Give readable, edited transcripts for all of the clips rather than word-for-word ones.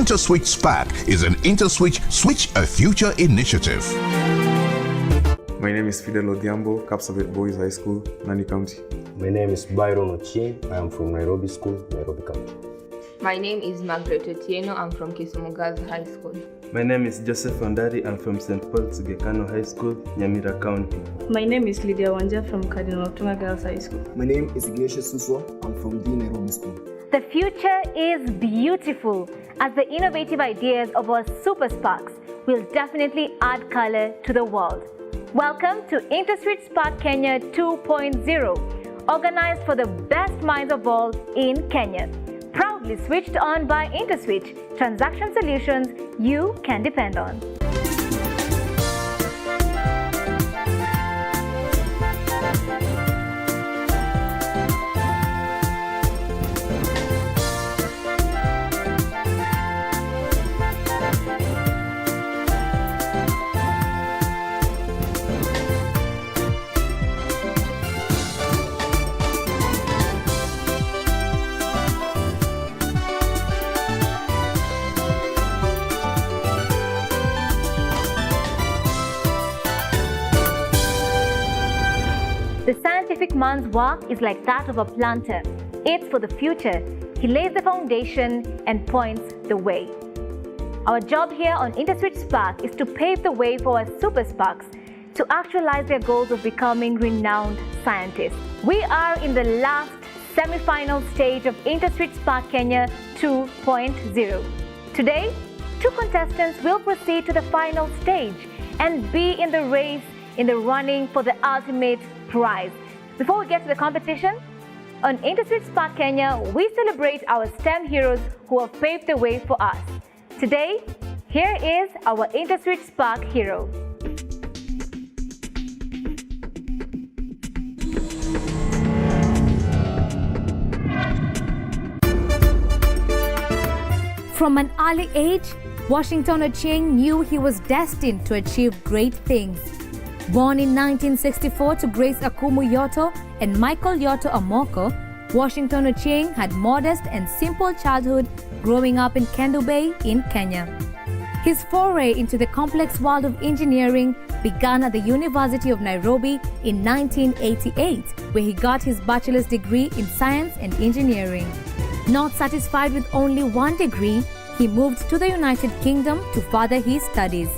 InterswitchSPAK is an InterSwitch Switch a Future initiative. My name is Fidel Odhiambo, Kapsabet Boys High School, Nandi County. My name is Byron Ochieng. I am from Nairobi School, Nairobi County. My name is Margaret Otieno. I'm from Kisumu Girls High School. My name is Joseph Ondari. I'm from St. Paul's Gekano High School, Nyamira County. My name is Lydia Wanja from Cardinal Otunga Girls High School. My name is Ignatius Suswa. I'm from the Nairobi School. The future is beautiful, as the innovative ideas of our super sparks will definitely add color to the world. Welcome to InterswitchSPAK Kenya 2.0, organized for the best minds of all in Kenya. Proudly switched on by IntersWitch, transaction solutions you can depend on. The scientific man's work is like that of a planter. It's for the future. He lays the foundation and points the way. Our job here on InterswitchSPAK is to pave the way for our super sparks to actualize their goals of becoming renowned scientists. We are in the last semi-final stage of InterswitchSPAK Kenya 2.0. Today, 2 contestants will proceed to the final stage and be in the race, in the running for the ultimate prize. Before we get to the competition, on InterswitchSPAK Kenya, we celebrate our STEM heroes who have paved the way for us. Today, here is our InterswitchSPAK hero. From an early age, Washington Ochieng knew he was destined to achieve great things. Born in 1964 to Grace Akumu Yoto and Michael Yoto Amoko, Washington Ochieng had modest and simple childhood growing up in Kendu Bay in Kenya. His foray into the complex world of engineering began at the University of Nairobi in 1988, where he got his bachelor's degree in science and engineering. Not satisfied with only one degree, he moved to the United Kingdom to further his studies.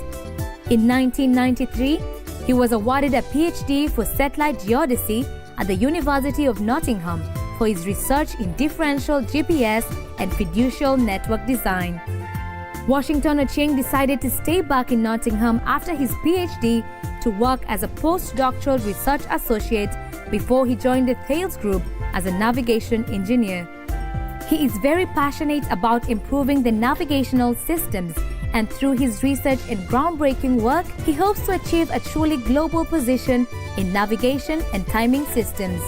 In 1993, he was awarded a PhD for satellite geodesy at the University of Nottingham for his research in differential GPS and fiducial network design. Washington Ochieng decided to stay back in Nottingham after his PhD to work as a postdoctoral research associate before he joined the Thales Group as a navigation engineer. He is very passionate about improving the navigational systems, and through his research and groundbreaking work, he hopes to achieve a truly global position in navigation and timing systems.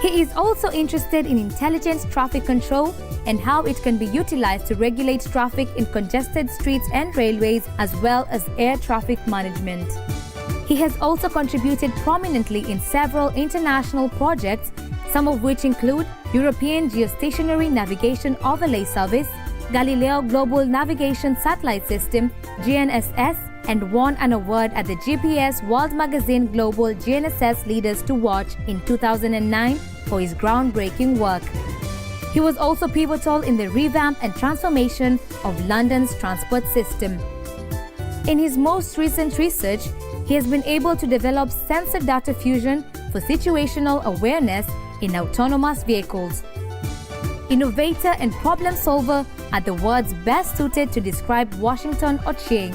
He is also interested in intelligent traffic control and how it can be utilized to regulate traffic in congested streets and railways, as well as air traffic management. He has also contributed prominently in several international projects, some of which include European Geostationary Navigation Overlay Service, Galileo Global Navigation Satellite System, GNSS, and won an award at the GPS World Magazine Global GNSS Leaders to Watch in 2009 for his groundbreaking work. He was also pivotal in the revamp and transformation of London's transport system. In his most recent research, he has been able to develop sensor data fusion for situational awareness in autonomous vehicles. Innovator and problem solver are the words best suited to describe Washington Ochieng.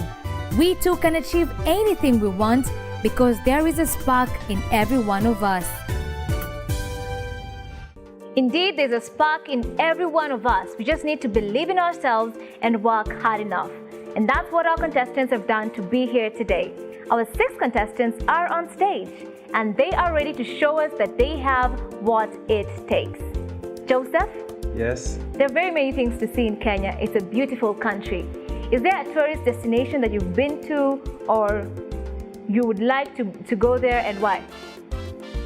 We too can achieve anything we want because there is a spark in every one of us. Indeed, there's a spark in every one of us. We just need to believe in ourselves and work hard enough. And that's what our contestants have done to be here today. Our 6 contestants are on stage, and they are ready to show us that they have what it takes. Joseph? Yes. There are very many things to see in Kenya. It's a beautiful country. Is there a tourist destination that you've been to or you would like to go there, and why?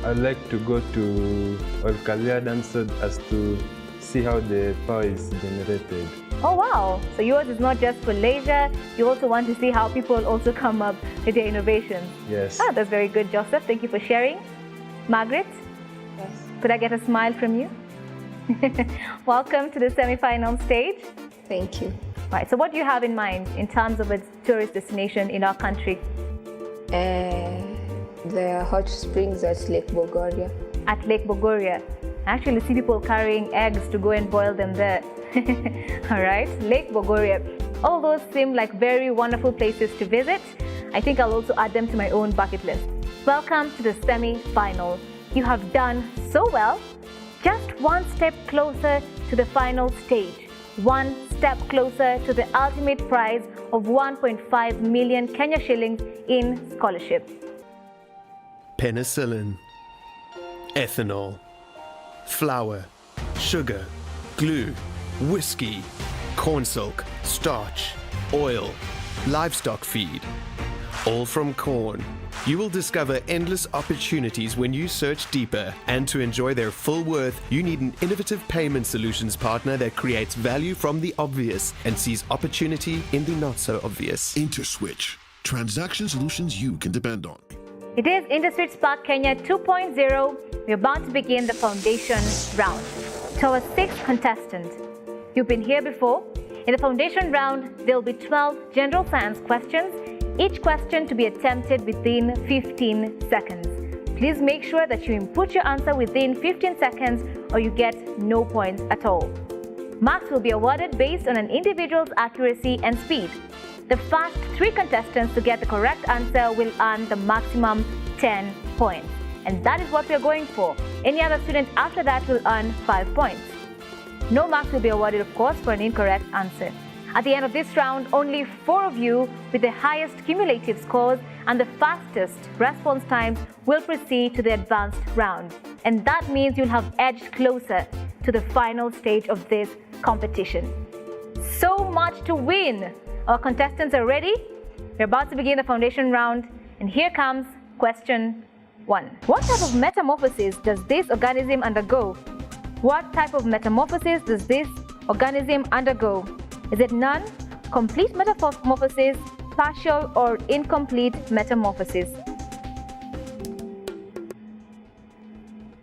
I'd like to go to Olkalia Dam so as to see how the power is generated. Oh wow, so yours is not just for leisure, you also want to see how people also come up with their innovations. Yes. Ah, that's very good, Joseph. Thank you for sharing. Margaret, Yes. could I get a smile from you? Welcome to the semi-final stage. Thank you. Right, so what do you have in mind in terms of a tourist destination in our country? The hot springs at Lake Bogoria. At Lake Bogoria. I actually see people carrying eggs to go and boil them there. All right, Lake Bogoria. All those seem like very wonderful places to visit. I think I'll also add them to my own bucket list. Welcome to the semi-final. You have done so well. Just one step closer to the final stage. One step closer to the ultimate prize of 1.5 million Kenya shillings in scholarship. Penicillin, ethanol, flour, sugar, glue, whiskey, cornsilk, starch, oil, livestock feed, all from corn. You will discover endless opportunities when you search deeper, and to enjoy their full worth, you need an innovative payment solutions partner that creates value from the obvious and sees opportunity in the not so obvious. IntersWitch. Transaction solutions you can depend on. It is InterswitchSPAK Kenya 2.0. We're about to begin the foundation round. To our sixth contestant, you've been here before. In the foundation round, there will be 12 general science questions, each question to be attempted within 15 seconds. Please make sure that you input your answer within 15 seconds or you get no points at all. Marks will be awarded based on an individual's accuracy and speed. The first 3 contestants to get the correct answer will earn the maximum 10 points. And that is what we are going for. Any other student after that will earn 5 points. No marks will be awarded, of course, for an incorrect answer. At the end of this round, only 4 of you with the highest cumulative scores and the fastest response times will proceed to the advanced round. And that means you'll have edged closer to the final stage of this competition. So much to win! Our contestants are ready? We're about to begin the foundation round, and here comes question 1. What type of metamorphosis does this organism undergo? What type of metamorphosis does this organism undergo? Is it none, complete metamorphosis, partial or incomplete metamorphosis?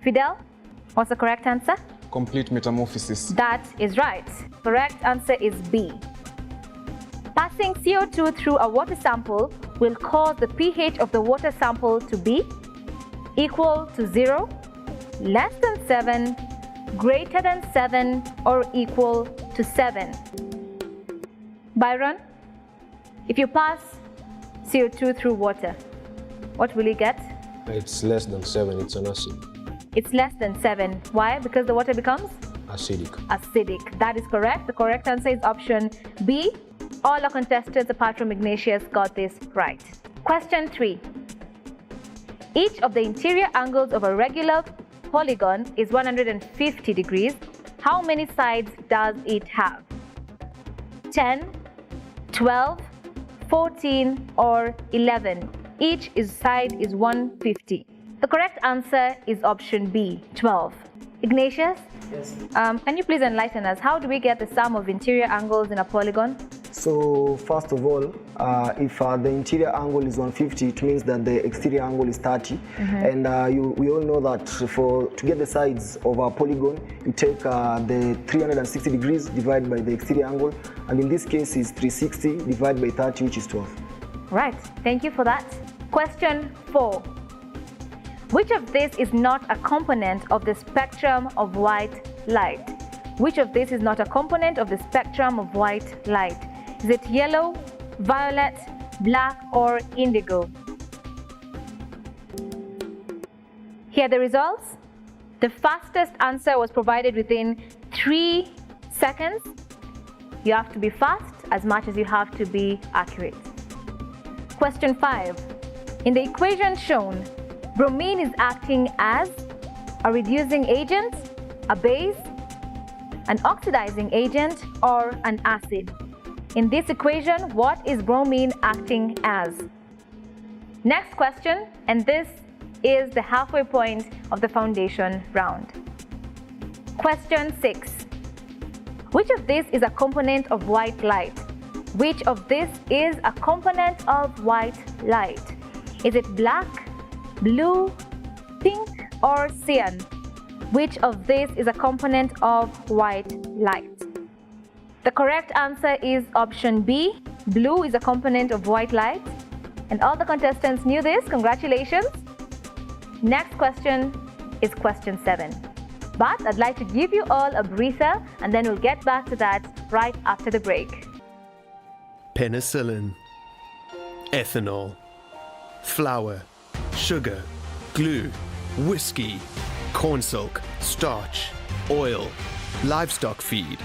Fidel, what's the correct answer? Complete metamorphosis. That is right. Correct answer is B. Passing CO2 through a water sample will cause the pH of the water sample to be equal to 0, less than 7, greater than 7, or equal to 7. Byron, if you pass CO2 through water, what will you get? It's less than 7, it's an acid. It's less than 7. Why? Because the water becomes? Acidic. Acidic. That is correct. The correct answer is option B. All our contestants apart from Ignatius got this right. Question 3. Each of the interior angles of a regular polygon is 150 degrees. How many sides does it have? 10, 12, 14, or 11. Each side is 150. The correct answer is option B, 12. Ignatius? Yes. Can you please enlighten us? How do we get the sum of interior angles in a polygon? So first of all, if the interior angle is 150, it means that the exterior angle is 30. And we all know that to get the sides of a polygon, you take the 360 degrees divided by the exterior angle, and in this case is 360 divided by 30, which is 12. Right, thank you for that. Question 4. Which of this is not a component of the spectrum of white light? Which of this is not a component of the spectrum of white light? Is it yellow, violet, black, or indigo? Here are the results. The fastest answer was provided within 3 seconds. You have to be fast as much as you have to be accurate. Question 5. In the equation shown, bromine is acting as a reducing agent, a base, an oxidizing agent, or an acid. In this equation, what is bromine acting as? Next question, and this is the halfway point of the foundation round. Question 6. Which of this is a component of white light? Which of this is a component of white light? Is it black, blue, pink, or cyan? Which of this is a component of white light? The correct answer is option B. Blue is a component of white light. And all the contestants knew this. Congratulations. Next question is question 7. But I'd like to give you all a breather and then we'll get back to that right after the break. Penicillin, ethanol, flour, sugar, glue, whiskey, cornstalk, starch, oil, livestock feed,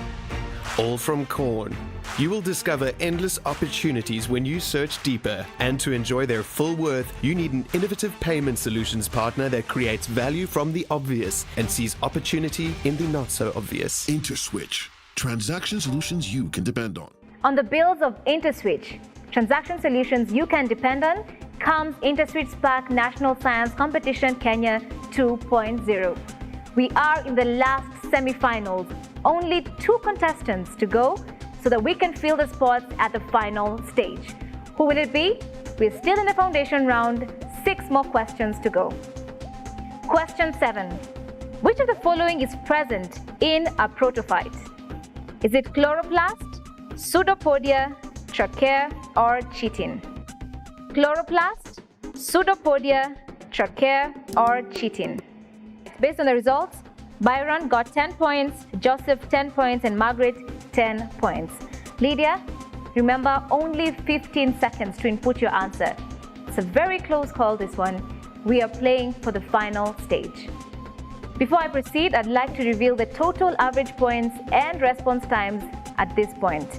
all from corn. You will discover endless opportunities when you search deeper, and to enjoy their full worth, you need an innovative payment solutions partner that creates value from the obvious and sees opportunity in the not so obvious. IntersWitch. Transaction solutions you can depend on. On the bills of IntersWitch, transaction solutions you can depend on, comes InterswitchSPAK National Science Competition Kenya 2.0. We are in the last semi-finals. Only 2 contestants to go so that we can fill the spots at the final stage. Who will it be? We're still in the foundation round. 6 more questions to go. Question 7. Which of the following is present in a protophyte? Is it chloroplast, pseudopodia, trachea, or chitin? Chloroplast, pseudopodia, trachea, or chitin? Based on the results, Byron got 10 points, Joseph 10 points, and Margaret 10 points. Lydia, remember only 15 seconds to input your answer. It's a very close call, this one. We are playing for the final stage. Before I proceed, I'd like to reveal the total average points and response times at this point.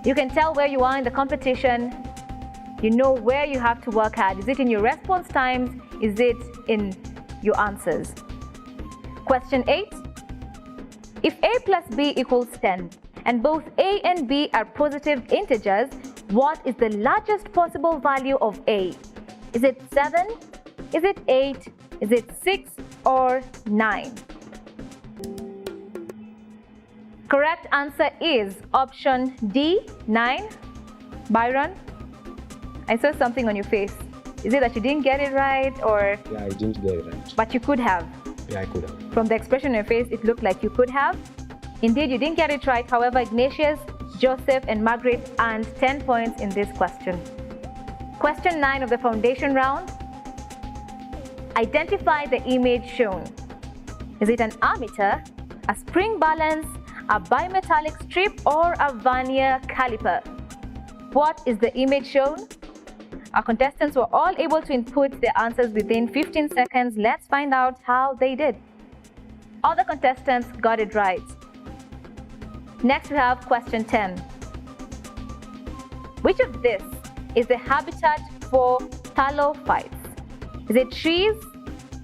You can tell where you are in the competition. You know where you have to work hard. Is it in your response times? Is it in your answers? Question 8. If a plus b equals 10 and both a and b are positive integers, what is the largest possible value of a? Is it 7? Is it 8? Is it 6 or 9? Correct answer is option D, 9. Byron, I saw something on your face. Is it that you didn't get it right, or? Yeah, I didn't get it right. But you could have. Yeah, I could have. From the expression on your face, it looked like you could have. Indeed, you didn't get it right. However, Ignatius, Joseph, and Margaret earned 10 points in this question. Question 9 of the foundation round. Identify the image shown. Is it an ammeter, a spring balance, a bimetallic strip, or a vernier caliper? What is the image shown? Our contestants were all able to input their answers within 15 seconds. Let's find out how they did. All the contestants got it right. Next we have question 10. Which of this is the habitat for thallophytes? Is it trees,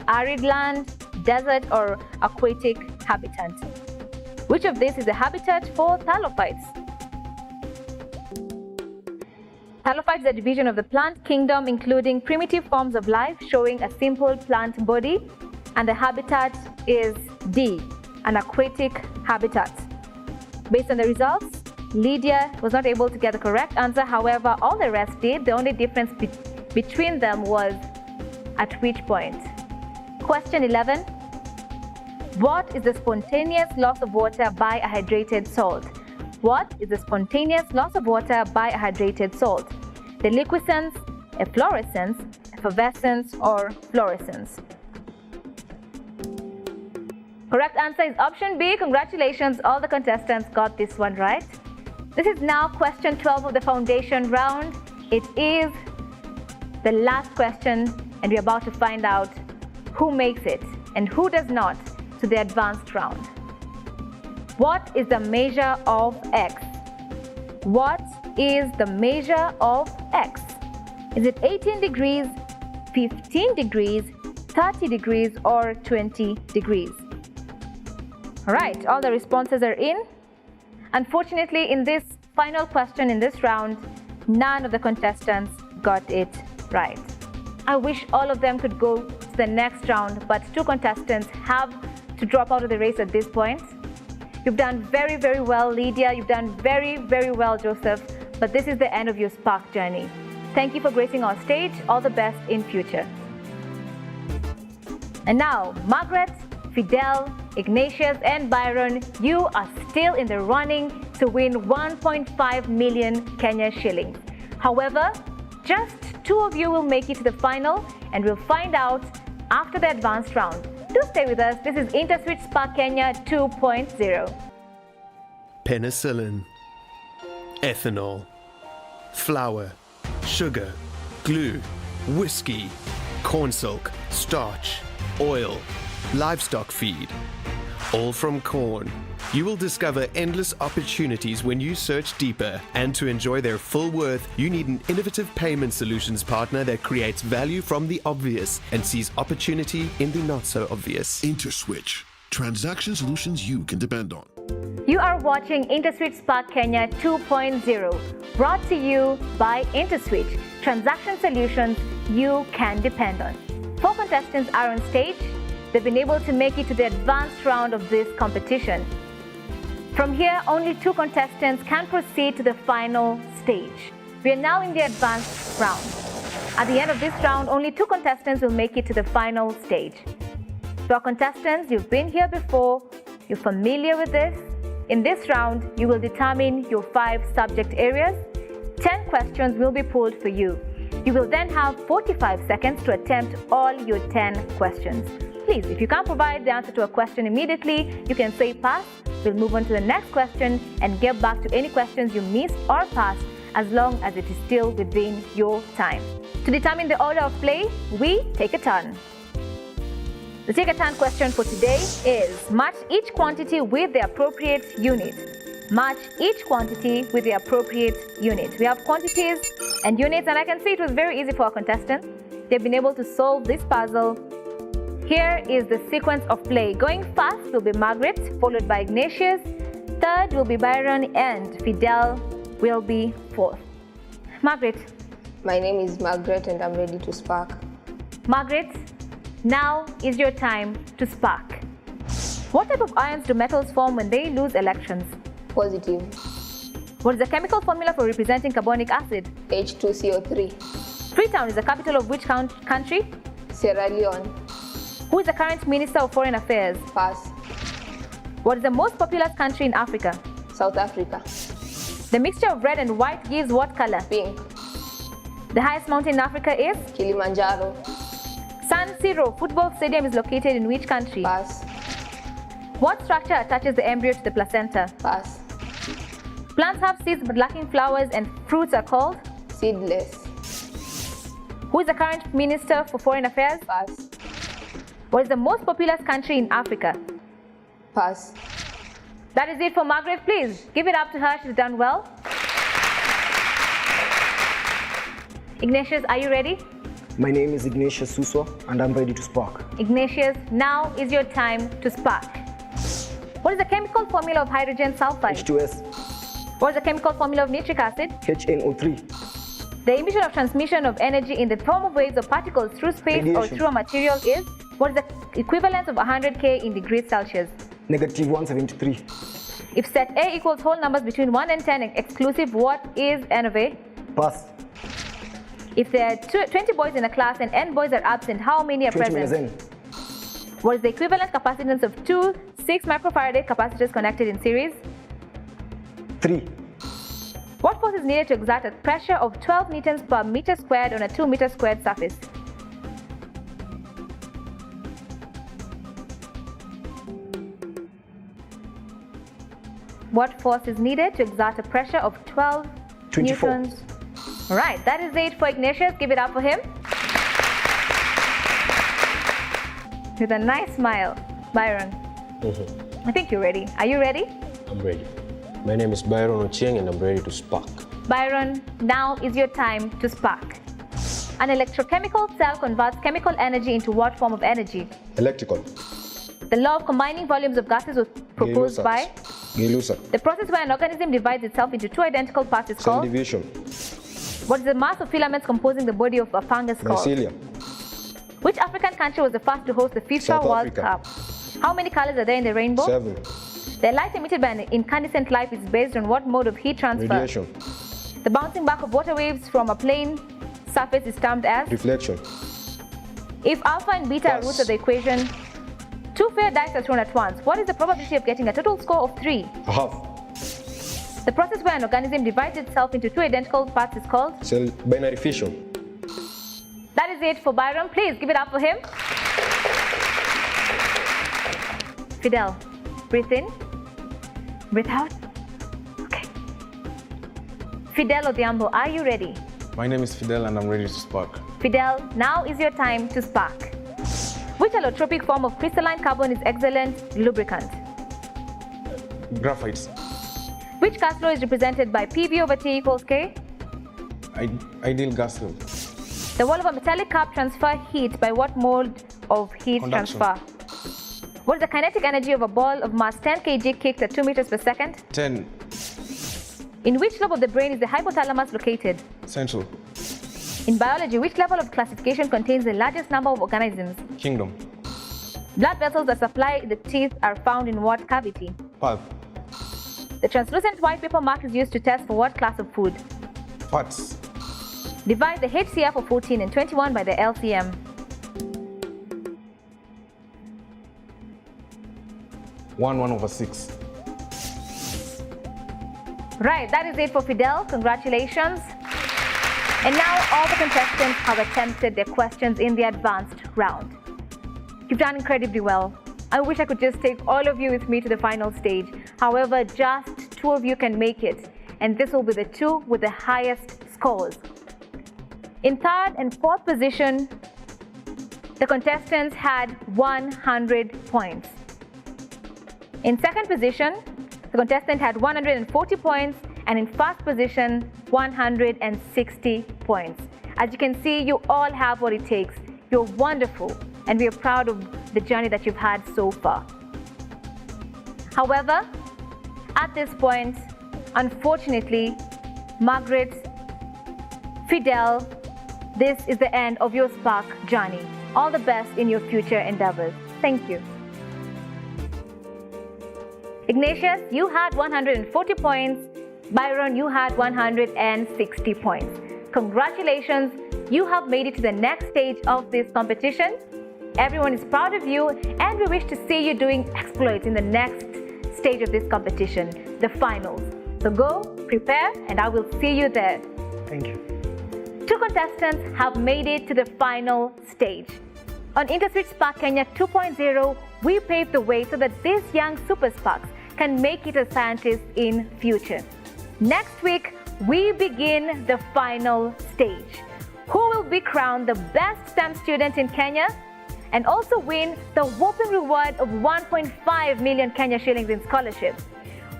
arid land, desert, or aquatic habitat? Which of this is the habitat for thallophytes? Thallophytes is a division of the plant kingdom including primitive forms of life showing a simple plant body, and the habitat is D, an aquatic habitat. Based on the results, Lydia was not able to get the correct answer. However, all the rest did. The only difference between them was at which point. Question 11. What is the spontaneous loss of water by a hydrated salt? What is the spontaneous loss of water by a hydrated salt? Deliquescence, efflorescence, effervescence, or fluorescence? Correct answer is option B. Congratulations, all the contestants got this one right. This is now question 12 of the foundation round. It is the last question, and we're about to find out who makes it and who does not to the advanced round. What is the measure of x? What is the measure of x? Is it 18 degrees, 15 degrees, 30 degrees, or 20 degrees? All right, all the responses are in. Unfortunately, in this final question in this round, none of the contestants got it right. I wish all of them could go to the next round, but 2 contestants have to drop out of the race at this point. You've done very, very well, Lydia. You've done very, very well, Joseph. But this is the end of your SPAK journey. Thank you for gracing our stage. All the best in future. And now, Margaret, Fidel, Ignatius, and Byron, you are still in the running to win 1.5 million Kenya shillings. However, just 2 of you will make it to the final, and we'll find out after the advanced round. Do stay with us. This is InterswitchSPAK Kenya 2.0. Penicillin, ethanol, flour, sugar, glue, whiskey, cornstalk, starch, oil, livestock feed, all from corn. You will discover endless opportunities when you search deeper, and to enjoy their full worth, you need an innovative payment solutions partner that creates value from the obvious and sees opportunity in the not so obvious. IntersWitch. Transaction solutions you can depend on. You are watching InterswitchSPAK Kenya 2.0, brought to you by IntersWitch, transaction solutions you can depend on. 4 contestants are on stage. They've been able to make it to the advanced round of this competition. From here, only 2 contestants can proceed to the final stage. We are now in the advanced round. At the end of this round, only 2 contestants will make it to the final stage. For contestants, you've been here before, you're familiar with this. In this round, you will determine your 5 subject areas. 10 questions will be pulled for you. You will then have 45 seconds to attempt all your 10 questions. Please, if you can't provide the answer to a question immediately, you can say pass. We'll move on to the next question and get back to any questions you missed or passed, as long as it is still within your time. To determine the order of play, we take a turn. The take a turn question for today is match each quantity with the appropriate unit. Match each quantity with the appropriate unit. We have quantities and units, and I can see it was very easy for our contestants. They've been able to solve this puzzle. Here is the sequence of play. Going first will be Margaret, followed by Ignatius. Third will be Byron, and Fidel will be fourth. Margaret. My name is Margaret and I'm ready to spark. Margaret, now is your time to spark. What type of ions do metals form when they lose electrons? Positive. What is the chemical formula for representing carbonic acid? H2CO3. Freetown is the capital of which country? Sierra Leone. Who is the current Minister of Foreign Affairs? Pass. What is the most populous country in Africa? South Africa. The mixture of red and white gives what color? Pink. The highest mountain in Africa is? Kilimanjaro. San Siro football stadium is located in which country? Pass. What structure attaches the embryo to the placenta? Pass. Plants have seeds but lacking flowers and fruits are called? Seedless. Who is the current Minister for Foreign Affairs? Pass. What is the most populous country in Africa? Pass. That is it for Margaret. Please give it up to her. She's done well. Ignatius, are you ready? My name is Ignatius Suswa, and I'm ready to spark. Ignatius, now is your time to spark. What is the chemical formula of hydrogen sulfide? H2S. What is the chemical formula of nitric acid? HNO3. The emission of transmission of energy in the form of waves or particles through space or Radiation. through a material is? What is the equivalence of 100K in degrees Celsius? Negative 173. If set A equals whole numbers between 1 and 10 exclusive, what is N of A? Pass. If there are 20 boys in a class and N boys are absent, how many are 20 present? minus N. What is the equivalent capacitance of two 6 microfarad capacitors connected in series? 3. What force is needed to exert a pressure of 12 newtons per meter squared on a 2 meter squared surface? What force is needed to exert a pressure of 12 24. newtons? Right, that is it for Ignatius. Give it up for him. With a nice smile. Byron, I think you're ready. Are you ready? I'm ready. My name is Byron Ochieng and I'm ready to spark. Byron, now is your time to spark. An electrochemical cell converts chemical energy into what form of energy? Electrical. The law of combining volumes of gases was proposed by? Gay-Lussac. The process where an organism divides itself into 2 identical parts is Cell called? division. What is the mass of filaments composing the body of a fungus called? Mycelium. Which African country was the first to host the FIFA South World Africa. Cup? How many colors are there in the rainbow? 7. The light emitted by an incandescent light is based on what mode of heat transfer? Radiation. The bouncing back of water waves from a plane surface is termed as? Reflection. If alpha and beta are roots of the equation, two fair dice are thrown at once, what is the probability of getting a total score of 3? Half. The process where an organism divides itself into two identical parts is called? Cell binary fission. That is it for Byron. Please give it up for him. Fidel, breathe in, breathe out. Okay. Fidel Odhiambo, are you ready? My name is Fidel and I'm ready to spark. Fidel, now is your time to spark. Which allotropic form of crystalline carbon is excellent lubricant? Graphite. Which gas law is represented by PV over T equals K? Ideal gas law. The wall of a metallic cup transfer heat by what mode of heat Conduction. transfer? What is the kinetic energy of a ball of mass 10 kg kicked at 2 meters per second? 10. In which lobe of the brain is the hypothalamus located? Central. In biology, which level of classification contains the largest number of organisms? Kingdom. Blood vessels that supply the teeth are found in what cavity? Pulp. The translucent white paper mark is used to test for what class of food? Fats. Divide the HCF of 14 and 21 by the LCM. 1/6. Right, that is it for Fidel. Congratulations. And now all the contestants have attempted their questions in the advanced round. You've done incredibly well. I wish I could just take all of you with me to the final stage. However, just 2 of you can make it, and this will be the 2 with the highest scores. In 3rd and 4th position, the contestants had 100 points. In 2nd position, the contestant had 140 points, and in 1st position, 160 points. As you can see, you all have what it takes. You're wonderful, and we are proud of the journey that you've had so far. However, at this point, unfortunately, Margaret, Fidel, this is the end of your Spark journey. All the best in your future endeavors. Thank you. Ignatius, you had 140 points. Byron, you had 160 points. Congratulations, you have made it to the next stage of this competition. Everyone is proud of you, and we wish to see you doing exploits in the next stage of this competition, the finals. So go, prepare, and I will see you there. Thank you. 2 contestants have made it to the final stage. On InterswitchSPAK Kenya 2.0, we paved the way so that these young super sparks can make it as scientists in future. Next week, we begin the final stage. Who will be crowned the best STEM student in Kenya and also win the whopping reward of 1.5 million Kenya shillings in scholarships?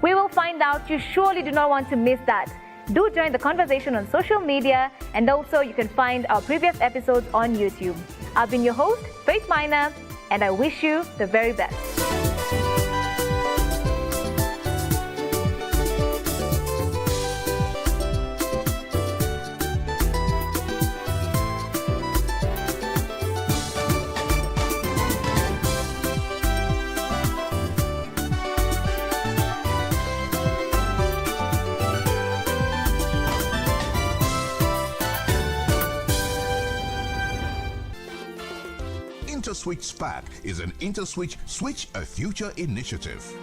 We will find out. You surely do not want to miss that. Do join the conversation on social media, and also you can find our previous episodes on YouTube. I've been your host, Faith Minor, and I wish you the very best. InterswitchSPAK is an InterSwitch Switch a Future initiative.